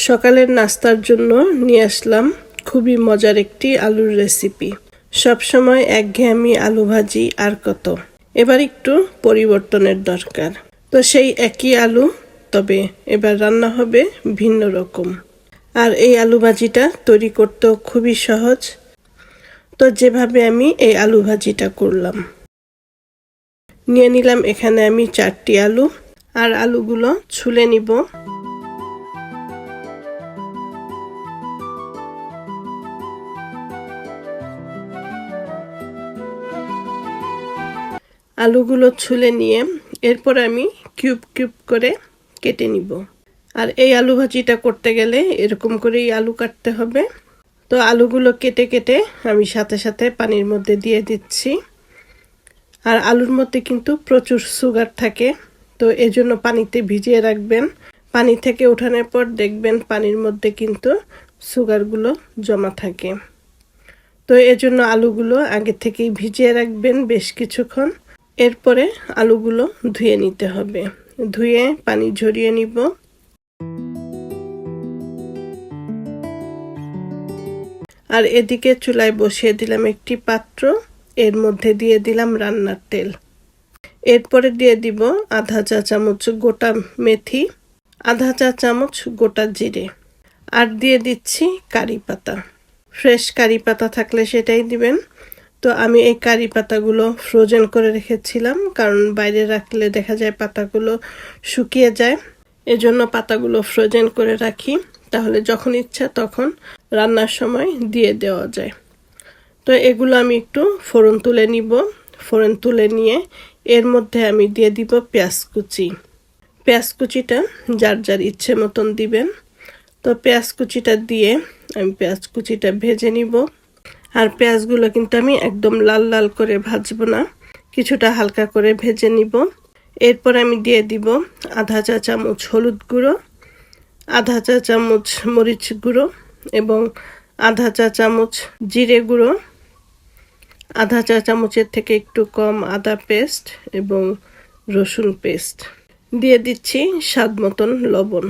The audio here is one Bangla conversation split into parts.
সকালের নাস্তার জন্য নিয়ে আসলাম খুবই মজার একটি আলুর রেসিপি। সবসময় একঘেয়েমি আলু ভাজি আর কত, এবার একটু পরিবর্তনের দরকার। তো সেই একই আলু, তবে এবার রান্না হবে ভিন্ন রকম। আর এই আলু ভাজিটা তৈরি করতেও খুবই সহজ। তো যেভাবে আমি এই আলু ভাজিটা করলাম, নিয়ে নিলাম এখানে আমি 4টি আলু। আর আলুগুলো ছুলে নিব। আলুগুলো ছুলে নিয়ে এরপর আমি কিউব কিউব করে কেটে নিব। আর এই আলু ভাজিটা করতে গেলে এরকম করেই আলু কাটতে হবে। তো আলুগুলো কেটে কেটে আমি সাথে সাথে পানির মধ্যে দিয়ে দিচ্ছি। আর আলুর মধ্যে কিন্তু প্রচুর সুগার থাকে, তো এজন্য পানিতে ভিজিয়ে রাখবেন। পানি থেকে ওঠানোর পর দেখবেন পানির মধ্যে কিন্তু সুগারগুলো জমা থাকে। তো এজন্য আলুগুলো আগে থেকেই ভিজিয়ে রাখবেন বেশ কিছুক্ষণ। এরপরে আলুগুলো ধুয়ে নিতে হবে। ধুয়ে পানি ঝরিয়ে নিব। আর এদিকে চুলায় বসিয়ে দিলাম একটি পাত্র, এর মধ্যে দিয়ে দিলাম রান্নার তেল। এরপরে দিয়ে দিব আধা চা চামচ গোটা মেথি, আধা চা চামচ গোটা জিরে, আর দিয়ে দিচ্ছি কারি পাতা। ফ্রেশ কারি পাতা থাকলে সেটাই দিবেন। তো আমি এই কারি পাতাগুলো ফ্রোজেন করে রেখেছিলাম, কারণ বাইরে রাখলে দেখা যায় পাতাগুলো শুকিয়ে যায়। এজন্য পাতাগুলো ফ্রোজেন করে রাখি, তাহলে যখন ইচ্ছা তখন রান্নার সময় দিয়ে দেওয়া যায়। তো এগুলো আমি একটু ফোড়ন তুলে নিব। ফোড়ন তুলে নিয়ে এর মধ্যে আমি দিয়ে দিব পেঁয়াজ কুচি। পেঁয়াজ কুচিটা যার যার ইচ্ছে মতন দিবেন। তো পেঁয়াজ কুচিটা দিয়ে আমি পেঁয়াজ কুচিটা ভেজে নিব। আর পেঁয়াজগুলো কিন্তু আমি একদম লাল লাল করে ভাজবো না, কিছুটা হালকা করে ভেজে নিব। এরপর আমি দিয়ে দিব আধা চা চামচ হলুদ গুঁড়ো, আধা চা চামচ মরিচ গুঁড়ো এবং আধা চা চামচ জিরে গুঁড়ো, আধা চা চামচের থেকে একটু কম আদা পেস্ট এবং রসুন পেস্ট। দিয়ে দিচ্ছি স্বাদ মতন লবণ।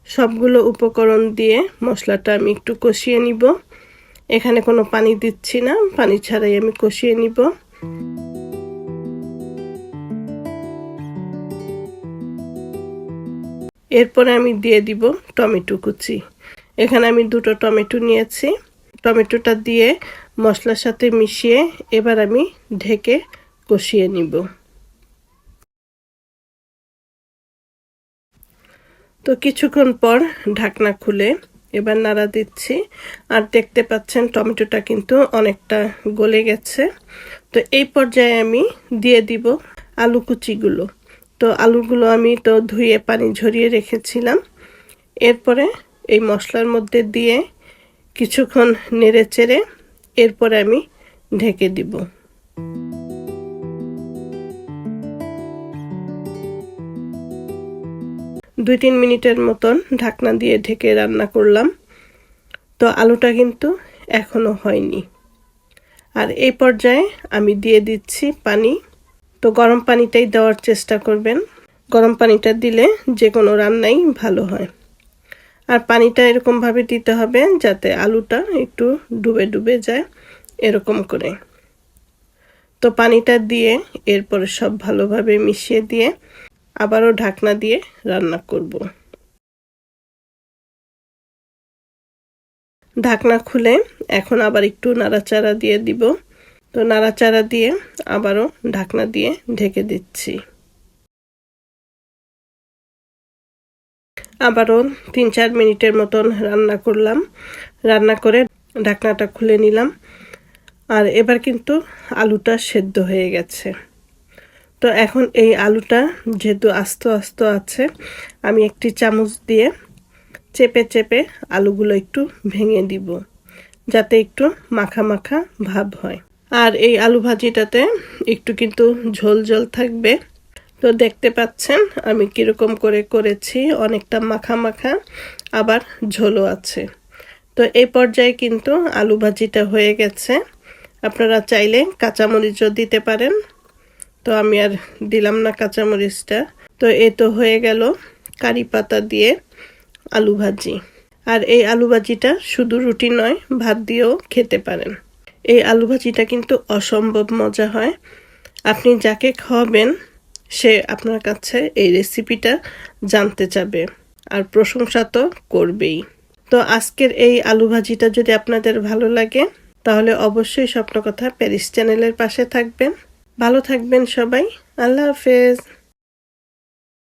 সবগুলো উপকরণ দিয়ে মশলাটা আমি একটু কষিয়ে নিব। এখানে কোনো পানি দিচ্ছি না, পানি ছাড়াই আমি কষিয়ে নিব। এরপরে আমি দিয়ে দিব টমেটো কুচি। এখানে আমি 2টো টমেটো নিয়েছি। টমেটোটা দিয়ে মশলার সাথে মিশিয়ে এবার আমি ঢেকে কষিয়ে নিব। তো কিছুক্ষণ পর ঢাকনা খুলে এবার নাড়া দিচ্ছি। আর দেখতে পাচ্ছেন টমেটোটা কিন্তু অনেকটা গলে গেছে। তো এই পর্যায়ে আমি দিয়ে দিব আলু কুচিগুলো। তো আলুগুলো আমি তো ধুয়ে পানি ঝরিয়ে রেখেছিলাম। এরপরে এই মশলার মধ্যে দিয়ে কিছুক্ষণ নেড়ে চেড়ে এরপরে আমি ঢেকে দিব। 2-3 মিনিটের মতন ঢাকনা দিয়ে ঢেকে রান্না করলাম। তো আলুটা কিন্তু এখনো হয়নি। আর এই পর্যায়ে আমি দিয়ে দিচ্ছি পানি। তো গরম পানিটাই দেওয়ার চেষ্টা করবেন। গরম পানিটা দিলে যে কোনো রান্নাই ভালো হয়। আর পানিটা এরকমভাবে দিতে হবে যাতে আলুটা একটু ডুবে ডুবে যায়, এরকম করে। তো পানিটা দিয়ে এরপরে সব ভালোভাবে মিশিয়ে দিয়ে আবারও ঢাকনা দিয়ে রান্না করব। ঢাকনা খুলে এখন আবার একটু নাড়াচাড়া দিয়ে দিব। তো নাড়াচাড়া দিয়ে আবারও ঢাকনা দিয়ে ঢেকে দিচ্ছি। আবারও 3-4 মিনিটের মতন রান্না করলাম। রান্না করে ঢাকনাটা খুলে নিলাম। আর এবার কিন্তু আলুটা সেদ্ধ হয়ে গেছে। তো এখন এই আলুটা যেহেতু আস্ত আস্ত আছে, আমি একটি চামচ দিয়ে চেপে চেপে আলুগুলো একটু ভেঙে দিব, যাতে একটু মাখা মাখা ভাব হয়। আর এই আলু ভাজিটাতে একটু কিন্তু ঝোল ঝোল থাকবে। তো দেখতে পাচ্ছেন আমি কিরকম করে করেছি, অনেকটা মাখা মাখা আবার ঝোলও আছে। তো এই পর্যায়ে কিন্তু আলু ভাজিটা হয়ে গেছে। আপনারা চাইলে কাঁচামরিচও দিতে পারেন। তো আমি আর দিলাম না কাঁচামরিচটা। তো এই তো হয়ে গেল কারি পাতা দিয়ে আলু ভাজি। আর এই আলু ভাজিটা শুধু রুটি নয়, ভাত দিয়েও খেতে পারেন। এই আলু ভাজিটা কিন্তু অসম্ভব মজা হয়। আপনি যাকে খাওয়াবেন সে আপনার কাছে এই রেসিপিটা জানতে চাবে আর প্রশংসা তো করবেই। তো আজকের এই আলু ভাজিটা যদি আপনাদের ভালো লাগে তাহলে অবশ্যই স্বপ্নকথা প্যারিস চ্যানেলের পাশে থাকবেন। ভালো থাকবেন সবাই। আল্লাহ হাফেজ।